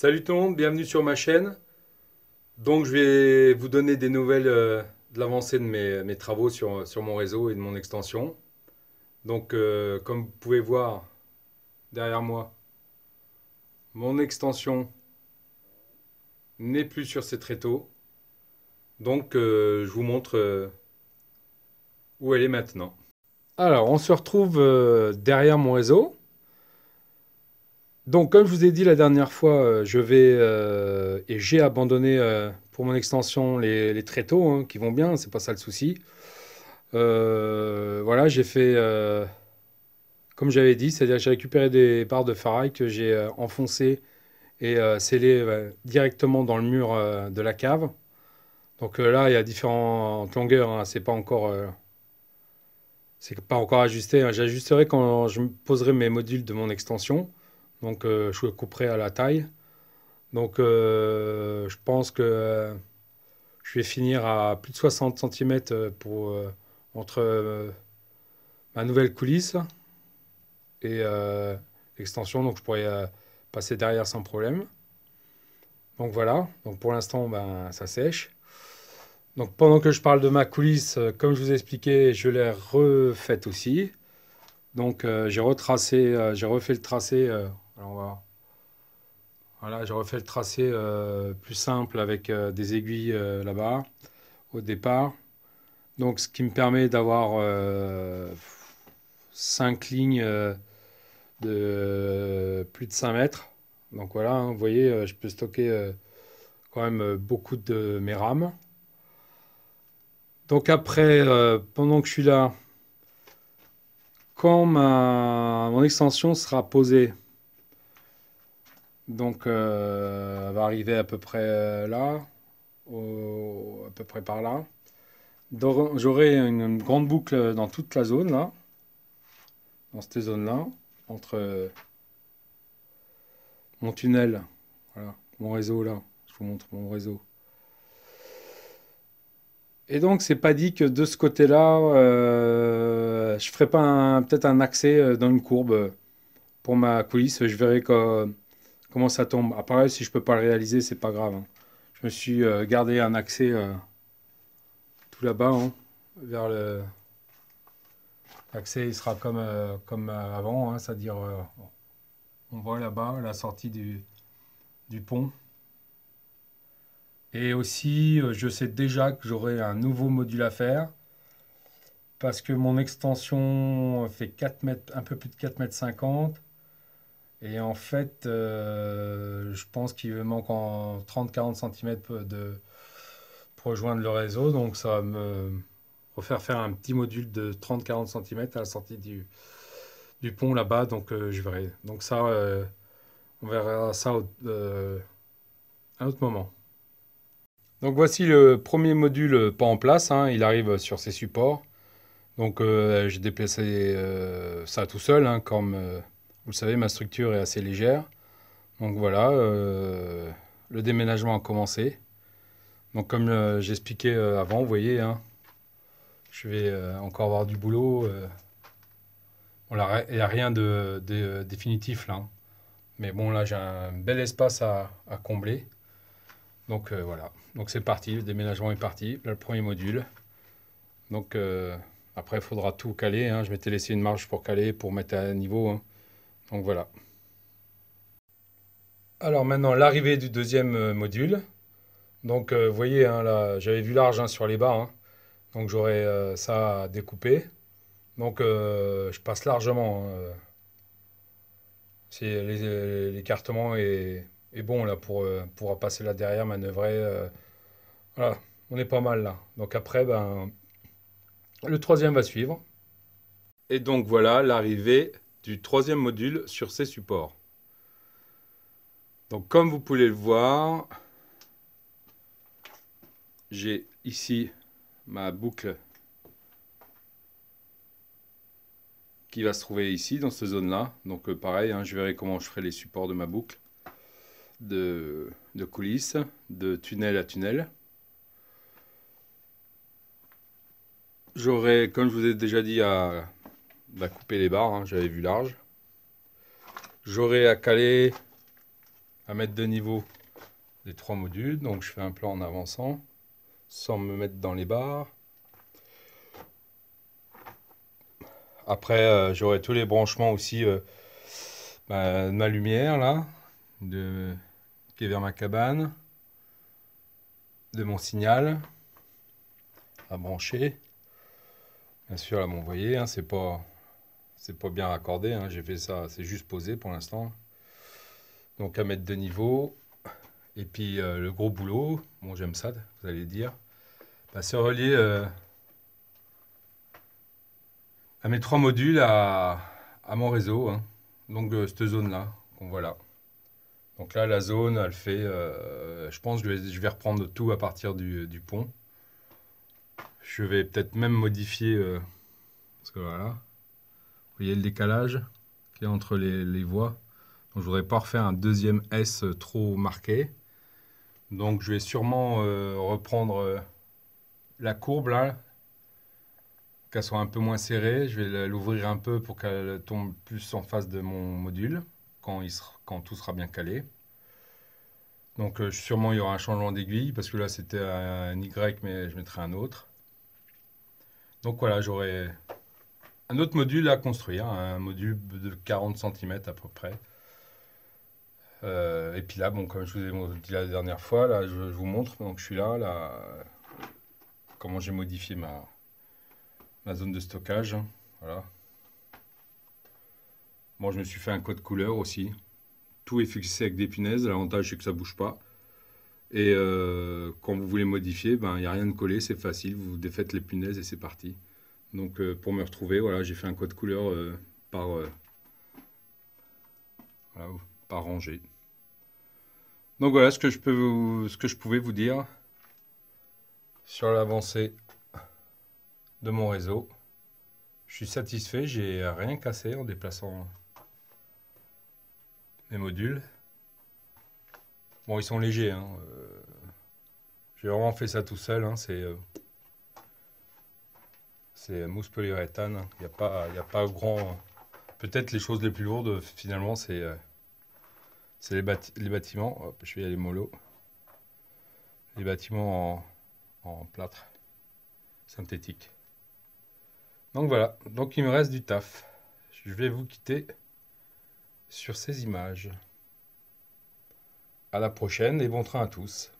Salut tout le monde, bienvenue sur ma chaîne. Donc je vais vous donner des nouvelles de l'avancée de mes travaux sur mon réseau et de mon extension. Donc comme vous pouvez voir derrière moi, mon extension n'est plus sur ses tréteaux. Donc je vous montre où elle est maintenant. Alors on se retrouve derrière mon réseau. Donc comme je vous ai dit la dernière fois, je vais et j'ai abandonné pour mon extension les tréteaux hein, qui vont bien, c'est pas ça le souci. Voilà, j'ai fait comme j'avais dit, c'est-à-dire que j'ai récupéré des barres de ferraille que j'ai enfoncées et scellées directement dans le mur de la cave. Donc là, il y a différentes longueurs, hein, c'est pas encore ajusté, hein. J'ajusterai quand je me poserai mes modules de mon extension. Donc je couperai à la taille. Donc je pense que je vais finir à plus de 60 cm entre ma nouvelle coulisse et l'extension, donc je pourrais passer derrière sans problème. Donc voilà, donc pour l'instant ben, ça sèche. Donc pendant que je parle de ma coulisse, comme je vous ai expliqué, je l'ai refaite aussi. Donc j'ai retracé, j'ai refait le tracé. Alors voilà, j'ai refait le tracé plus simple avec des aiguilles là-bas au départ. Donc ce qui me permet d'avoir 5 lignes de plus de 5 mètres. Donc voilà, hein, vous voyez, je peux stocker quand même beaucoup de mes rames. Donc après, pendant que je suis là, quand mon extension sera posée, donc elle va arriver à peu près là, à peu près par là. J'aurai une grande boucle dans toute la zone là, dans cette zone-là, entre mon tunnel, voilà, mon réseau là. Je vous montre mon réseau. Et donc, c'est pas dit que de ce côté-là, je ferai pas peut-être un accès dans une courbe pour ma coulisse. Je verrai comment ça tombe. Après, si je peux pas le réaliser, c'est pas grave, hein. Je me suis gardé un accès tout là-bas, hein, vers le. L'accès, il sera comme avant, hein, c'est-à-dire on voit là-bas la sortie du pont. Et aussi, je sais déjà que j'aurai un nouveau module à faire parce que mon extension fait 4 mètres, un peu plus de 4,50 m. Et en fait, je pense qu'il me manque en 30-40 cm pour rejoindre le réseau. Donc ça va me refaire faire un petit module de 30-40 cm à la sortie du pont là-bas. Donc je verrai. Donc ça, on verra ça à un autre moment. Donc voici le premier module pas en place, hein, il arrive sur ses supports. Donc j'ai déplacé ça tout seul, hein, comme vous le savez, ma structure est assez légère. Donc voilà, le déménagement a commencé. Donc comme j'expliquais avant, vous voyez, hein, je vais encore avoir du boulot. Bon, là, il n'y a rien de définitif là, hein. Mais bon, là j'ai un bel espace à combler. Donc voilà, donc c'est parti, le déménagement est parti. Là, le premier module. Donc après, il faudra tout caler, hein. Je m'étais laissé une marge pour caler, pour mettre à niveau, hein. Donc voilà. Alors maintenant, l'arrivée du deuxième module. Donc vous voyez, hein, là, j'avais vu large hein, sur les bas, hein. Donc j'aurai ça à découper. Donc je passe largement, hein. L'écartement est bon là pour passer là derrière, manœuvrer. Voilà, on est pas mal là. Donc après, ben, le troisième va suivre. Et donc voilà l'arrivée du troisième module sur ces supports. Donc comme vous pouvez le voir, j'ai ici ma boucle qui va se trouver ici dans cette zone-là. Donc pareil, hein, je verrai comment je ferai les supports de ma boucle de coulisses, de tunnel à tunnel. J'aurai, comme je vous ai déjà dit, à couper les barres, hein, j'avais vu large. J'aurai à caler à mettre de niveau des 3 modules. Donc je fais un plan en avançant, sans me mettre dans les barres. Après, j'aurai tous les branchements aussi de ma lumière là, qui est vers ma cabane, de mon signal à brancher. Bien sûr, là, bon, vous voyez, hein, c'est pas bien raccordé, hein, j'ai fait ça, c'est juste posé pour l'instant. Donc à mettre de niveau. Et puis le gros boulot, bon j'aime ça, vous allez dire, c'est relier à mes 3 modules à mon réseau, hein. Donc cette zone-là, qu'on voit là. Donc là, la zone, elle fait, je pense que je vais reprendre tout à partir du pont. Je vais peut-être même modifier, parce que voilà, vous voyez le décalage qu'il y a entre les voies. Donc je voudrais pas refaire un deuxième S trop marqué. Donc je vais sûrement reprendre la courbe là, qu'elle soit un peu moins serrée. Je vais l'ouvrir un peu pour qu'elle tombe plus en face de mon module quand tout sera bien calé. Donc sûrement il y aura un changement d'aiguille parce que là c'était un Y mais je mettrai un autre. Donc voilà, j'aurai un autre module à construire, un module de 40 cm à peu près. Et puis là, bon, comme je vous ai dit la dernière fois, là je vous montre, donc je suis là, comment j'ai modifié ma zone de stockage, hein. Voilà. Bon, je me suis fait un code couleur aussi. Tout est fixé avec des punaises. L'avantage, c'est que ça bouge pas. Et quand vous voulez modifier, il n'y a rien de collé, c'est facile. Vous défaites les punaises et c'est parti. Donc, pour me retrouver, voilà, j'ai fait un code couleur voilà, par rangée. Donc voilà ce que je pouvais vous dire sur l'avancée de mon réseau. Je suis satisfait, j'ai rien cassé en déplaçant mes modules. Bon, ils sont légers, hein. J'ai vraiment fait ça tout seul, hein. C'est mousse polyuréthane. Il n'y a pas grand. Peut-être les choses les plus lourdes, finalement, c'est les bâtiments. Hop, je vais y aller mollo. Les bâtiments en plâtre synthétique. Donc voilà. Donc il me reste du taf. Je vais vous quitter sur ces images. À la prochaine et bon train à tous.